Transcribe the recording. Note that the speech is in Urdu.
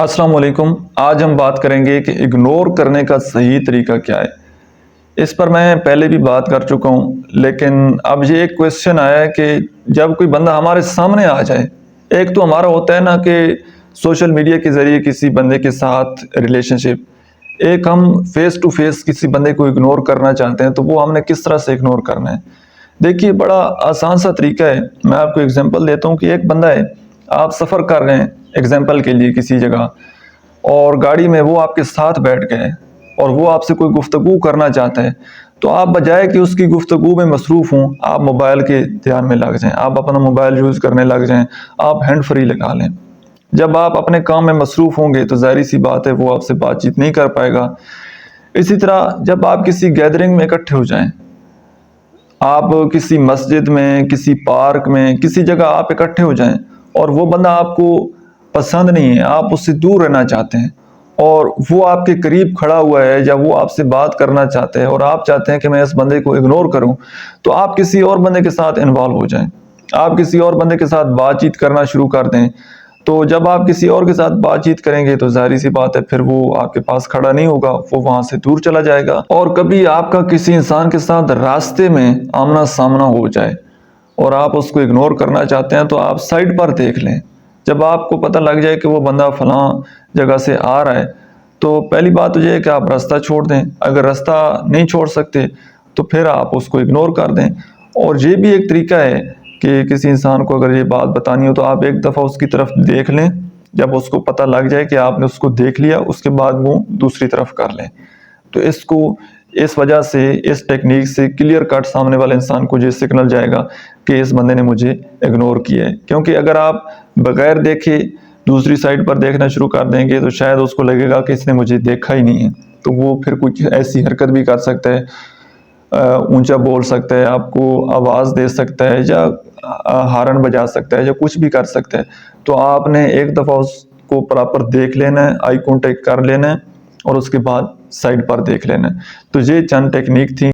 السلام علیکم۔ آج ہم بات کریں گے کہ اگنور کرنے کا صحیح طریقہ کیا ہے۔ اس پر میں پہلے بھی بات کر چکا ہوں، لیکن اب یہ ایک کویسچن آیا ہے کہ جب کوئی بندہ ہمارے سامنے آ جائے، ایک تو ہمارا ہوتا ہے نا کہ سوشل میڈیا کے ذریعے کسی بندے کے ساتھ ریلیشن شپ، ایک ہم فیس ٹو فیس کسی بندے کو اگنور کرنا چاہتے ہیں، تو وہ ہم نے کس طرح سے اگنور کرنا ہے۔ دیکھیے، بڑا آسان سا طریقہ ہے۔ میں آپ کو اگزامپل دیتا ہوں کہ ایک بندہ ہے، آپ سفر کر رہے ہیں اگزامپل کے لیے کسی جگہ، اور گاڑی میں وہ آپ کے ساتھ بیٹھ گئے اور وہ آپ سے کوئی گفتگو کرنا چاہتا ہے، تو آپ بجائے کہ اس کی گفتگو میں مصروف ہوں، آپ موبائل کے دھیان میں لگ جائیں، آپ اپنا موبائل یوز کرنے لگ جائیں، آپ ہینڈ فری لگا لیں۔ جب آپ اپنے کام میں مصروف ہوں گے تو ظاہری سی بات ہے وہ آپ سے بات چیت نہیں کر پائے گا۔ اسی طرح جب آپ کسی گیدرنگ میں اکٹھے ہو جائیں، آپ کسی مسجد میں، کسی پارک میں، کسی جگہ آپ اکٹھے ہو جائیں اور وہ بندہ آپ کو پسند نہیں ہے، آپ اس سے دور رہنا چاہتے ہیں، اور وہ آپ کے قریب کھڑا ہوا ہے یا وہ آپ سے بات کرنا چاہتے ہیں اور آپ چاہتے ہیں کہ میں اس بندے کو اگنور کروں، تو آپ کسی اور بندے کے ساتھ انوالو ہو جائیں، آپ کسی اور بندے کے ساتھ بات چیت کرنا شروع کر دیں۔ تو جب آپ کسی اور کے ساتھ بات چیت کریں گے تو ظاہری سی بات ہے پھر وہ آپ کے پاس کھڑا نہیں ہوگا، وہ وہاں سے دور چلا جائے گا۔ اور کبھی آپ کا کسی انسان کے ساتھ راستے میں آمنا سامنا ہو جائے اور آپ اس کو اگنور کرنا چاہتے ہیں، تو آپ سائڈ پر دیکھ لیں۔ جب آپ کو پتہ لگ جائے کہ وہ بندہ فلاں جگہ سے آ رہا ہے، تو پہلی بات تو یہ ہے کہ آپ راستہ چھوڑ دیں۔ اگر راستہ نہیں چھوڑ سکتے تو پھر آپ اس کو اگنور کر دیں۔ اور یہ بھی ایک طریقہ ہے کہ کسی انسان کو اگر یہ بات بتانی ہو تو آپ ایک دفعہ اس کی طرف دیکھ لیں، جب اس کو پتہ لگ جائے کہ آپ نے اس کو دیکھ لیا، اس کے بعد وہ دوسری طرف کر لیں۔ تو اس وجہ سے، اس ٹیکنیک سے کلیئر کٹ سامنے والے انسان کو یہ سگنل جائے گا کہ اس بندے نے مجھے اگنور کیا ہے۔ کیونکہ اگر آپ بغیر دیکھے دوسری سائڈ پر دیکھنا شروع کر دیں گے تو شاید اس کو لگے گا کہ اس نے مجھے دیکھا ہی نہیں ہے، تو وہ پھر کچھ ایسی حرکت بھی کر سکتا ہے، اونچا بول سکتا ہے، آپ کو آواز دے سکتا ہے، یا ہارن بجا سکتا ہے، یا کچھ بھی کر سکتا ہے۔ تو آپ نے ایک دفعہ اس کو پراپر دیکھ لینا ہے، آئی کانٹیکٹ کر لینا ہے، اور اس کے بعد سائڈ پر دیکھ لینا ہے۔ تو یہ چند ٹیکنیک تھی